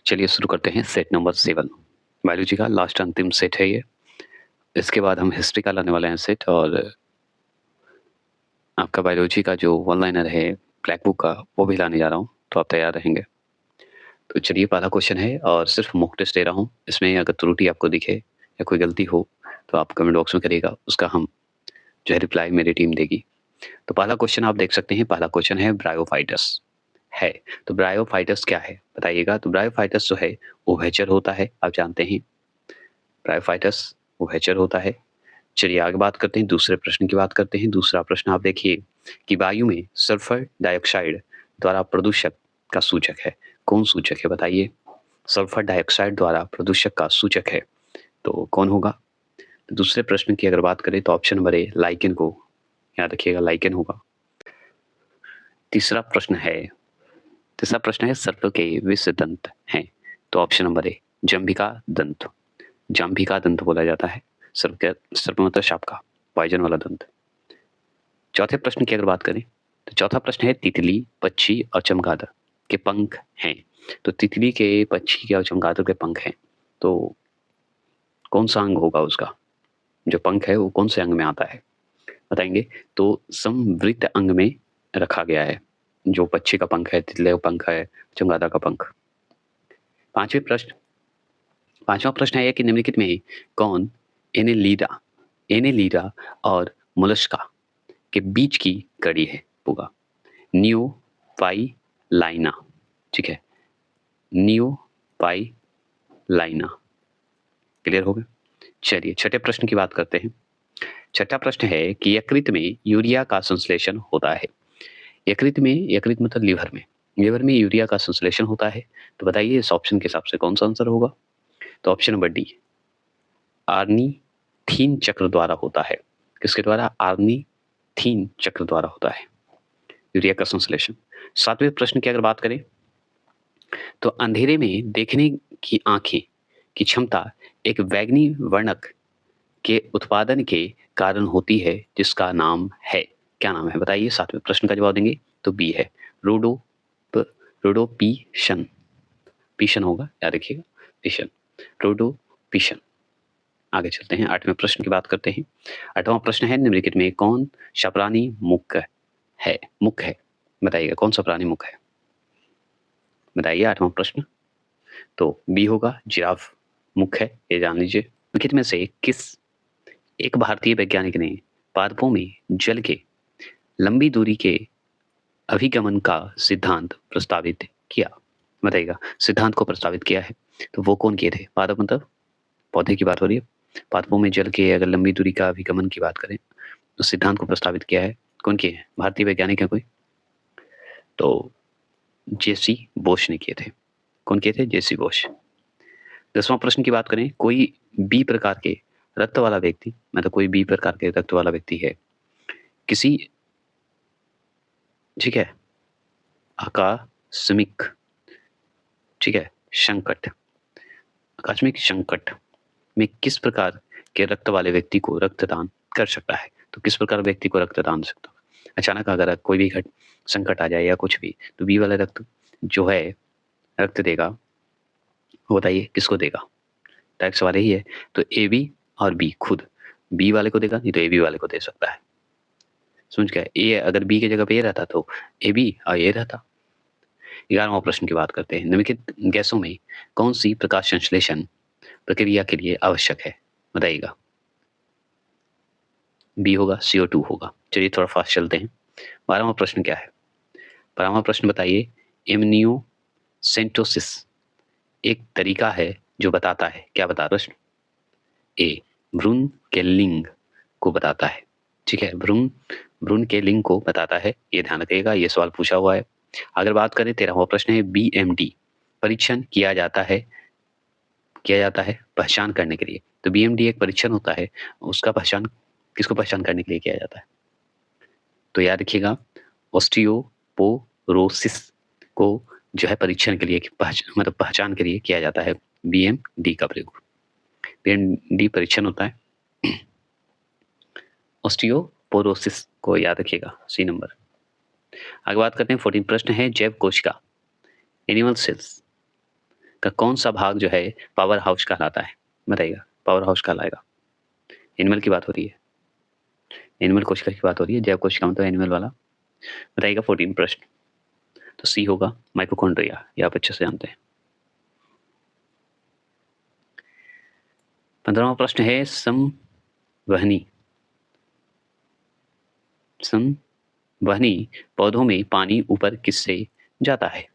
चलिए शुरू करते हैं सेट नंबर 7 बायोलॉजी का लास्ट अंतिम सेट है ये। इसके बाद हम हिस्ट्री का लाने वाले हैं सेट और आपका बायोलॉजी का जो वन लाइनर है ब्लैक बुक का वो भी लाने जा रहा हूँ, तो आप तैयार रहेंगे। तो चलिए पहला क्वेश्चन है और सिर्फ मॉक टेस्ट दे रहा हूँ। इसमें अगर त्रुटि आपको दिखे या कोई गलती हो तो आप कमेंट बॉक्स में करिएगा, उसका हम जो है रिप्लाई मेरी टीम देगी। तो पहला क्वेश्चन आप देख सकते हैं, पहला क्वेश्चन है ब्रायोफाइटस है। तो ब्रायोफाइटस क्या है बताइएगा। तो ब्रायोफाइटस जो है उभयचर होता है, आप जानते हैं ब्रायोफाइटस उभयचर होता है। चलिए आगे बात करते हैं, दूसरे प्रश्न की बात करते हैं। दूसरा प्रश्न आप देखिए कि वायु में सल्फर डाइऑक्साइड द्वारा प्रदूषक का सूचक है। कौन सूचक है बताइए। सल्फर डाइऑक्साइड द्वारा प्रदूषक का सूचक है तो कौन होगा। दूसरे प्रश्न की अगर बात करें तो ऑप्शन नंबर ए लाइकेन को याद रखिएगा, लाइकेन होगा। तीसरा प्रश्न है सर्प के विष दंत हैं तो ऑप्शन नंबर ए जंभिका दंत। जंभिका दंत बोला जाता है सर्प मतलब सांप का पॉइजन वाला दंत। चौथे प्रश्न की अगर बात करें तो चौथा प्रश्न है तितली, पक्षी और चमगादड़ के पंख हैं। तो तितली के, पक्षी के और चमगादड़ के पंख हैं तो कौन सा अंग होगा उसका, जो पंख है वो कौन से अंग में आता है बताएंगे। तो समवृत्त अंग में रखा गया है, जो पक्षी का पंख है, तितली का पंख है, चमगादड़ का पंख। पांचवा प्रश्न है कि निम्नलिखित में कौन एनेलिडा और मोलस्का के बीच की कड़ी है होगा। नियोफाइलाइना, ठीक है, नियोफाइलाइना। क्लियर हो गया। चलिए छठे प्रश्न की बात करते हैं। छठा प्रश्न है कि यकृत में यूरिया का संश्लेषण होता है। यकृत मतलब लीवर में यूरिया का संश्लेषण होता है तो बताइए इस ऑप्शन के हिसाब से कौन सा आंसर होगा। तो ऑप्शन नंबर डी आर्निथीन चक्र द्वारा होता है। किसके द्वारा? आर्निथीन चक्र द्वारा होता है यूरिया का संश्लेषण। सातवें प्रश्न की अगर बात करें तो अंधेरे में देखने की आंखें की क्षमता एक बैंगनी वर्णक के उत्पादन के कारण होती है जिसका नाम है, क्या नाम है बताइए। सातवें प्रश्न का जवाब देंगे तो बी है रोडोपीशन। पीशन होगा, याद रखिएगा, पीशन, रोडोपीशन। आगे चलते हैं, आठवें प्रश्न की बात करते हैं। आठवां प्रश्न है निम्नलिखित में कौन सा प्राणी मुख्य है बताइएगा, कौन सा प्राणी मुख्य है बताइए। आठवां प्रश्न तो बी होगा, जिराफ मुख्य है, ये जान लीजिए। निम्नलिखित में से किस एक भारतीय वैज्ञानिक ने पादपों में जल के लंबी दूरी के अभिगमन का सिद्धांत प्रस्तावित किया बताइएगा। सिद्धांत को प्रस्तावित किया है तो वो कौन किए थे। पादप मतलब पौधे की बात हो रही है। पादपों में जल के अगर लंबी दूरी का अभिगमन की बात करें तो सिद्धांत को प्रस्तावित किया है, कौन किए हैं? भारतीय वैज्ञानिक है कोई तो जेसी बोस ने किए थे। कौन किए थे? जेसी बोस। 10वां प्रश्न की बात करें, कोई बी प्रकार के रक्त वाला व्यक्ति, मतलब कोई बी प्रकार के रक्त वाला व्यक्ति है किसी, ठीक है, आकस्मिक, ठीक है, आकस्मिक संकट में किस प्रकार के रक्त वाले व्यक्ति को रक्तदान कर सकता है। तो किस प्रकार व्यक्ति को रक्तदान कर सकता है? अचानक अगर कोई भी संकट आ जाए या कुछ भी तो बी वाला रक्त जो है रक्त देगा, बताइए किसको देगा। टैक्स वाले ही है तो ए बी और बी, खुद बी वाले को देगा, नहीं तो ए बी वाले को दे सकता है। समझ गया। ए अगर बी की जगह पे ए रहता तो ए बी और ए रहता। 11वां प्रश्न की बात करते हैं, निम्नलिखित गैसों में कौन सी प्रकाश संश्लेषण प्रक्रिया के लिए आवश्यक है बताइएगा। बी होगा, CO2 होगा। चलिए थोड़ा फास्ट चलते हैं। 12वां प्रश्न क्या है? 12वां प्रश्न बताइए, एमनियोसेंटोसिस एक तरीका है जो बताता है, क्या बता प्रश्न? ए भ्रूण के लिंग को बताता है, ठीक है, भ्रूण के लिंग को बताता है, ये ध्यान रखिएगा, ये सवाल पूछा हुआ है। अगर बात करें 13वां प्रश्न है, BMD परीक्षण किया जाता है पहचान करने के लिए। तो BMD एक परीक्षण होता है, उसका पहचान किसको पहचान करने के लिए किया जाता है? तो याद रखिएगा, ऑस्टियोपोरोसिस को जो है परीक्षण के लिए मतलब पहचान के लिए किया जाता है BMD का प्रयोग। BMD परीक्षण होता है ऑस्टियोपोरोसिस को याद रखिएगा, सी नंबर। आगे बात करते हैं 14 प्रश्न है, जैव कोशिका एनिमल सेल्स का कौन सा भाग जो है पावर हाउस कहलाता है? बताइएगा, पावर हाउस कहलाएगा। एनिमल की बात हो रही है, एनिमल कोशिका की बात हो रही है, जैव कोशिका मतलब एनिमल वाला। बताइएगा 14 प्रश्न। तो सी होगा माइटोकॉन्ड्रिया, ये आप अच्छे से जानते हैं। 15वां प्रश्न है संवहनी। संवहनी पौधों में पानी ऊपर किससे जाता है?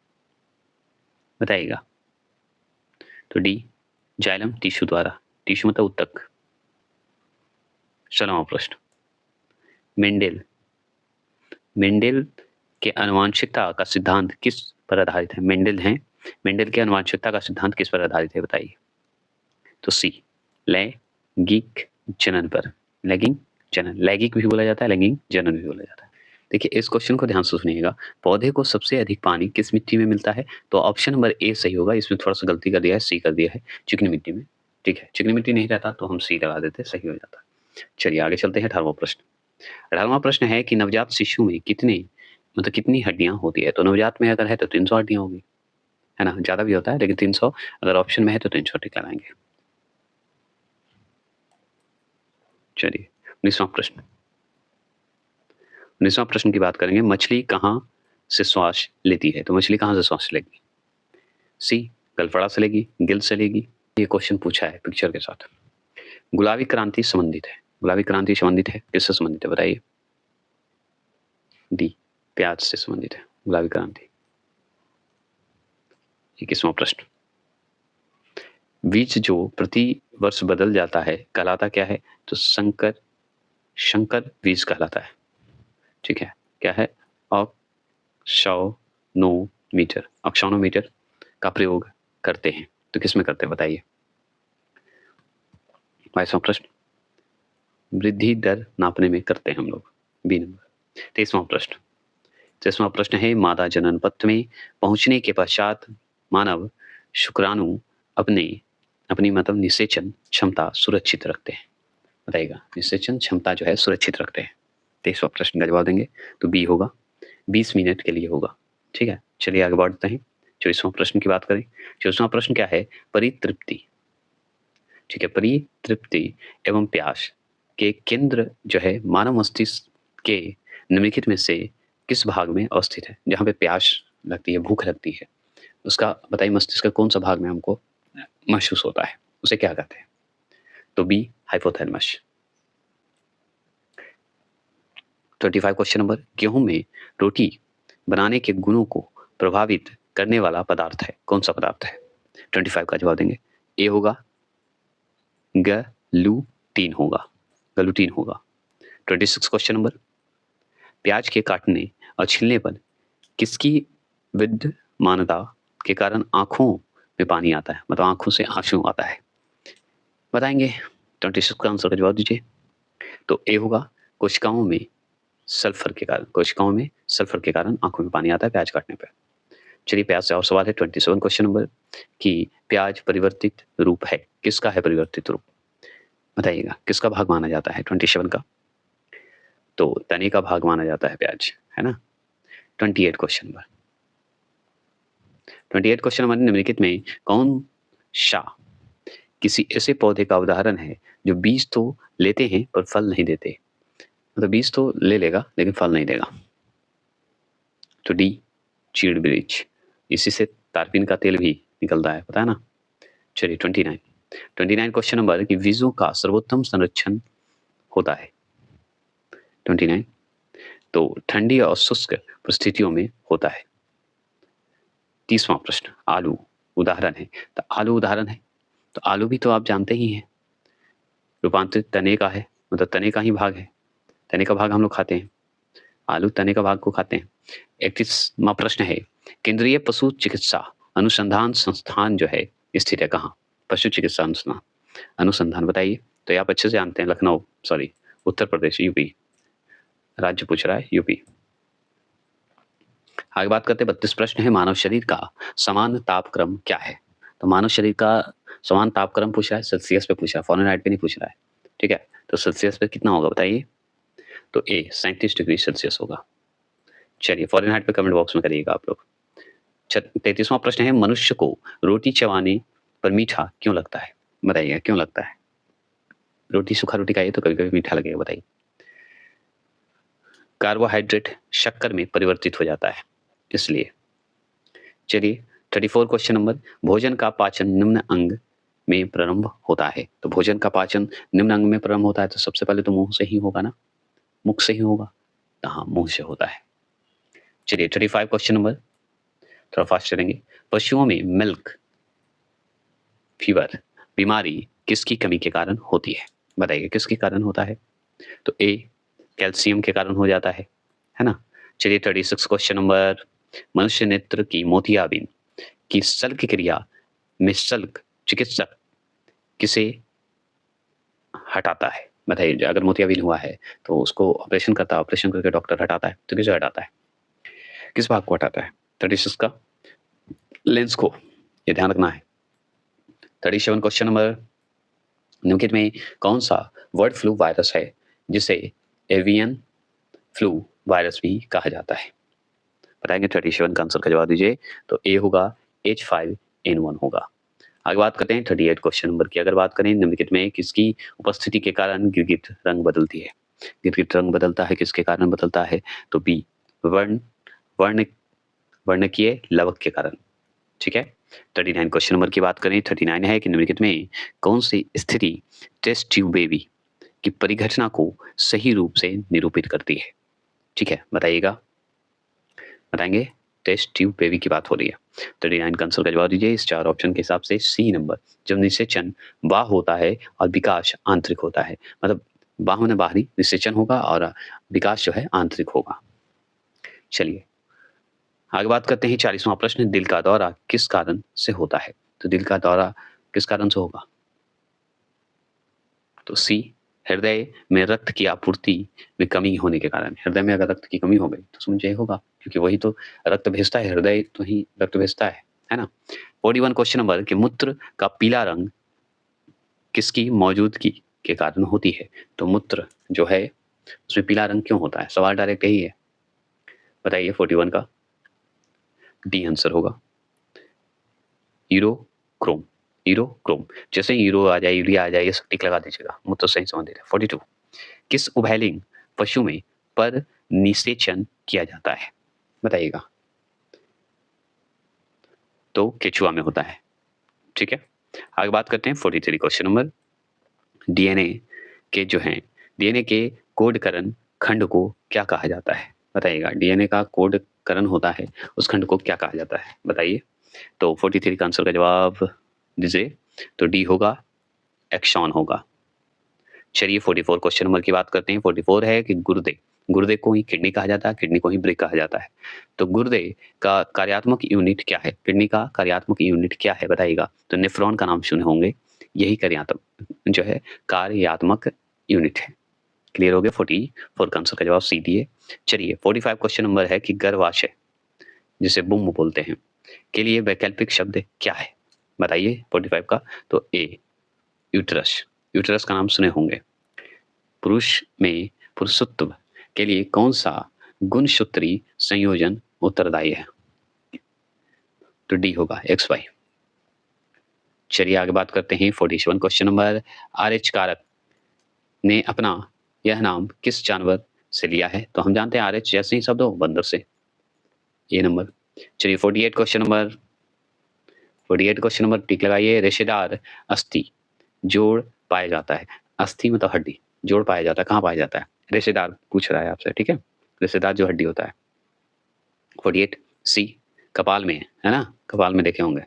बताइएगा। तो डी जाइलम टिश्यू द्वारा, टिश्यू मतलब उत्तक। 16वां प्रश्न, मेंडेल मेंडेल के आनुवंशिकता का सिद्धांत किस पर आधारित है? मेंडेल हैं, मेंडेल के आनुवंशिकता का सिद्धांत किस पर आधारित है? बताइए। तो सी लैंगिक जनन पर, लैंगिक जनन, लैंगिक भी बोला जाता है, लैंगिक जनन भी बोला जाता है। देखिए इस क्वेश्चन को ध्यान से सुनिएगा। पौधे को सबसे अधिक पानी किस मिट्टी में मिलता है? तो ऑप्शन नंबर ए सही होगा। इसमें थोड़ा सा गलती कर दिया है, सी कर दिया है, चिकनी मिट्टी में। ठीक है, चिकनी मिट्टी नहीं रहता तो हम सी लगा देते, सही हो जाता। चलिए आगे चलते हैं। 18वां प्रश्न। 18वां प्रश्न है कि नवजात शिशु में कितनी हड्डियां होती है? तो नवजात में अगर है तो 300 हड्डियां होगी, है ना, ज्यादा भी होता है लेकिन 300 अगर ऑप्शन में है तो 300 टिक लगाएंगे। चलिए 19वां प्रश्न। 19वां प्रश्न की बात करेंगे, मछली कहाँ से श्वास लेती है? तो मछली कहाँ से श्वास लेगी? सी गलफड़ा से लेगी, गिल से लेगी। ये क्वेश्चन पूछा है पिक्चर के साथ। गुलाबी क्रांति संबंधित है, गुलाबी क्रांति संबंधित है, किससे संबंधित है बताइए? डी प्याज से संबंधित है गुलाबी क्रांति। 21वां प्रश्न, बीज जो प्रति वर्ष बदल जाता है कहलाता क्या है? तो संकर बीज कहलाता है। ठीक है, क्या है? ऑक्सोनोमीटर, ऑक्सोनोमीटर का प्रयोग करते हैं, तो किस में करते हैं बताइए? 22वां प्रश्न, वृद्धि दर नापने में करते हैं हम लोग, बी नंबर। 23वां प्रश्न, 23वां प्रश्न है, मादा जनन पथ में पहुंचने के पश्चात मानव शुक्राणु अपनी मतलब निषेचन क्षमता सुरक्षित रखते हैं। बताइएगा, निषेचन क्षमता जो है सुरक्षित रखते हैं। 23वां प्रश्न का जवाब देंगे तो बी होगा, 20 मिनट के लिए होगा। ठीक है, चलिए आगे बढ़ते हैं। 24वां प्रश्न की बात करें। 24वां प्रश्न क्या है? परितृप्ति। ठीक है, परितृप्ति एवं प्यास के केंद्र जो है मानव मस्तिष्क के निम्नलिखित में से किस भाग में अवस्थित है? जहाँ पे प्यास लगती है, भूख लगती है, उसका बताइए मस्तिष्क का कौन सा भाग में हमको महसूस होता है, उसे क्या कहते हैं? तो बी हाइपोथैलेमस। 25 क्वेश्चन नंबर, गेहूं में रोटी बनाने के गुणों को प्रभावित करने वाला पदार्थ है, कौन सा पदार्थ है? 25 का जवाब देंगे, ए होगा गलूटीन होगा, गलूटीन होगा। 26 क्वेश्चन नंबर, प्याज के काटने और छीलने पर किसकी विद्यमानता के कारण आंखों में पानी आता है, मतलब आंखों से आंसू आता है, बताएंगे? 26 का आंसर का जवाब दीजिए। तो ए होगा कोशिकाओं में सल्फर के कारण, कोशिकाओं में सल्फर के कारण आंखों में पानी आता है प्याज काटने पर। चलिए प्याज से और सवाल है। 27 क्वेश्चन नंबर कि प्याज परिवर्तित रूप है, किसका है परिवर्तित रूप? बताइएगा, किसका भाग माना जाता है 27 का? तो तने का भाग माना जाता है प्याज, है ना। 28 क्वेश्चन नंबर, 28 क्वेश्चन नंबर, निम्नलिखित में कौन सा किसी ऐसे पौधे का उदाहरण है जो बीज तो लेते हैं पर फल नहीं देते? मतलब बीज तो ले लेगा लेकिन फल नहीं देगा। तो डी चीड़ वृक्ष, इसी से तारपीन का तेल भी निकलता है, पता है ना। चलिए 29 क्वेश्चन नंबर कि बीजों का सर्वोत्तम संरक्षण होता है 29, तो ठंडी और शुष्क परिस्थितियों में होता है। 30वां प्रश्न, आलू उदाहरण है, तो आलू उदाहरण है, तो आलू भी तो आप जानते ही हैं रूपांतरित तने का है, मतलब तने का ही भाग है, तने का भाग हम लोग खाते हैं, आलू तने का भाग को खाते हैं। 31वां प्रश्न है, केंद्रीय पशु चिकित्सा अनुसंधान संस्थान जो है स्थित है कहाँ? पशु चिकित्सा अनुसंधान बताइए। तो ये आप अच्छे से जानते हैं, लखनऊ, सॉरी उत्तर प्रदेश, यूपी राज्य पूछ रहा है, यूपी। आगे बात करते हैं। 32 प्रश्न है, मानव शरीर का समान तापक्रम क्या है? तो मानव शरीर का समान तापक्रम पूछ रहा है, सेल्सियस पे पूछ रहा है, फ़ारेनहाइट पे नहीं पूछ रहा है। ठीक है, तो सेल्सियस पे कितना होगा बताइए? तो ए 37 डिग्री सेल्सियस होगा। चलिए फ़ारेनहाइट पे कमेंट बॉक्स में करिएगा आप लोग। 33वां प्रश्न है, मनुष्य को रोटी चबाने पर मीठा क्यों लगता है? बताइए क्यों लगता है? रोटी, सूखा रोटी खाइए तो कभी-कभी मीठा लगेगा, बताइए। कार्बोहाइड्रेट शक्कर में परिवर्तित हो जाता है, इसलिए। चलिए 34 क्वेश्चन नंबर, भोजन का पाचन निम्न अंग में प्रारंभ होता है। तो भोजन का पाचन निम्न अंग में प्रारंभ होता है तो सबसे पहले तो मुँह से ही होगा ना? मुख से ही होगा। तो हाँ, मुँह से होता है। चलिए 35 क्वेश्चन नंबर, थोड़ा फास्ट चलेंगे। पशुओं में मिल्क फीवर बीमारी किसकी कमी के कारण होती है? बताइए किसके कारण होता है? तो ए कैल्शियम के कारण हो जाता है ना? चलिए 36 क्वेश्चन नंबर, मनुष्य नेत्र की मोतियाबिंद की शल्क क्रिया में शल्क चिकित्सक किसे हटाता है? बताइए अगर मोतियाबिंद हुआ है तो उसको ऑपरेशन करता है, ऑपरेशन करके डॉक्टर हटाता है, तो किसे हटाता है? किस भाग को हटाता है? 36 का लेंस को, ये ध्यान रखना है। 37 क्वेश्चन नंबर, निम्नलिखित में कौन सा बर्ड फ्लू वायरस है जिसे एवियन फ्लू वायरस भी कहा जाता है? बताएंगे 37 का आंसर का जवाब दीजिए। तो ए होगा H5N1 होगा। आगे बात करते हैं 38 क्वेश्चन नंबर की। अगर बात करें निम्नलिखित में किसकी उपस्थिति के कारण गिरगिट रंग बदलती है? गिरगिट रंग बदलता है, किसके कारण बदलता है? तो बी वर्ण वर्ण वर्णकीय लवक के कारण। ठीक है। 39 क्वेश्चन नंबर की बात करें, 39 है कि निम्नलिखित में कौन सी स्थिति टेस्ट ट्यूब बेबी की परिघटना को सही रूप से निरूपित करती है? ठीक है, बताइएगा, बताएंगे। टेस्ट ट्यूब बेबी की बात हो रही है। 39 का आंसर का जवाब दीजिए। इस चार ऑप्शन के हिसाब से सी नंबर, जब निषेचन बाह होता है और विकास आंतरिक होता है, मतलब बाह में बाहरी निषेचन होगा और विकास जो है आंतरिक होगा। चलिए आगे बात करते हैं 40वां प्रश्न, दिल का दौरा किस कारण से होता है? तो दिल का दौरा किस कारण से होगा? तो सी हृदय में रक्त की आपूर्ति में कमी होने के कारण। हृदय में अगर रक्त की कमी हो गई तो समझ यही होगा, क्योंकि वही तो रक्त भेजता है, हृदय तो ही रक्त भेजता है ना? 41 क्वेश्चन नंबर कि मूत्र का पीला रंग किसकी मौजूदगी के कारण होती है? तो मूत्र जो है उसमें पीला रंग क्यों होता है? सवाल डायरेक्ट यही है, बताइए। 41 का डी आंसर होगा, यूरोक्रोम। यूरोक्रोम, जैसे यूरो आ जाए, यूरिया आ जाए, ये सब टिक लगा दीजिएगा, मुझ तो सही समझ दे रहे। 42 किस उभयलिंग पशु में पर निषेचन किया जाता है? बताइएगा। तो केचुआ में होता है। ठीक है, आगे बात करते हैं 43 क्वेश्चन नंबर, डीएनए के जो हैं, डीएनए के कोडकरण खंड को क्या कहा जाता है? बताइएगा, डीएनए का कोडकरण होता है, उस खंड को क्या कहा जाता है? बताइए। तो 43 का आंसर का जवाब दीजिए। तो डी होगा, एक्सॉन होगा। चलिए 44 क्वेश्चन नंबर की बात करते हैं। 44 है कि गुर्दे, गुर्दे को ही किडनी कहा जाता है, किडनी को ही ब्रेक कहा जाता है। तो गुर्दे का कार्यात्मक यूनिट क्या है? किडनी का कार्यात्मक यूनिट क्या है? बताइएगा। तो नेफ्रॉन का नाम सुने होंगे, यही कार्यात्मक जो है कार्यात्मक यूनिट है। क्लियर हो गया? 44 का आंसर का जवाब सी डी है। चलिए 45 क्वेश्चन नंबर है कि गर्भाशय, जिसे बुम बोलते हैं, के लिए वैकल्पिक शब्द क्या है? बताइए 45 का। तो ए यूट्रस, यूट्रस का नाम सुने होंगे। पुरुष में पुरुषत्व के लिए कौन सा गुणसूत्री संयोजन उत्तरदायी है? तो डी होगा XY। चलिए आगे बात करते हैं 47 क्वेश्चन नंबर, RH कारक ने अपना यह नाम किस जानवर से लिया है? तो हम जानते हैं RH जैसे ही शब्द हो, बंदर से, ये नंबर। चलिए 48 क्वेश्चन नंबर, 48 क्वेश्चन नंबर टिक लगाइए। रेशेदार अस्थि जोड़ पाया जाता है, अस्थि मतलब हड्डी, जोड़ पाया जाता है, कहाँ पाया जाता है? रेशेदार पूछ रहा है आपसे, ठीक है, रेशेदार जो हड्डी होता है। 48 सी कपाल में है ना, कपाल में देखे होंगे।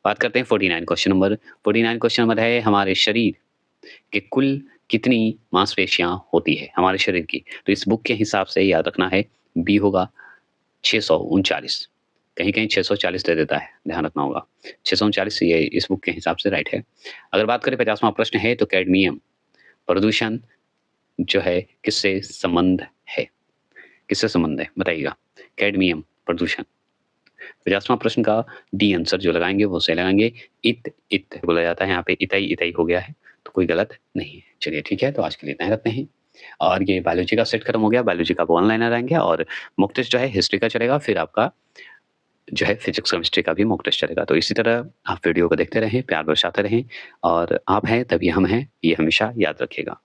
बात करते हैं 49 क्वेश्चन नंबर, 49 क्वेश्चन नंबर है हमारे शरीर के कुल कितनी मांसपेशियां होती है हमारे शरीर की? तो इस बुक के हिसाब से याद रखना है, बी होगा 639, कहीं कहीं 640 दे देता है, ध्यान रखना होगा। 639 ये इस बुक के हिसाब से राइट है। अगर बात करें 50वां प्रश्न है तो कैडमियम प्रदूषण जो है किससे संबंध है? किससे संबंध है बताइएगा? कैडमियम प्रदूषण। 50वां प्रश्न का डी आंसर जो लगाएंगे वो सही लगाएंगे, इत इत बोला जाता है, यहाँ पे इतई इतई हो गया है, तो कोई गलत नहीं है। चलिए ठीक है, तो आज के लिए इतना ही रखते हैं। और ये बायोलॉजी का सेट खत्म हो गया, बायोलॉजी का ऑनलाइन आ जाएंगे और मुक्त जो है हिस्ट्री का चलेगा, फिर आपका जो है फिज़िक्स, केमिस्ट्री का भी मॉक टेस्ट चलेगा। तो इसी तरह आप वीडियो को देखते रहें, प्यार बरसाते रहें और आप हैं तभी हम हैं, ये हमेशा याद रखिएगा।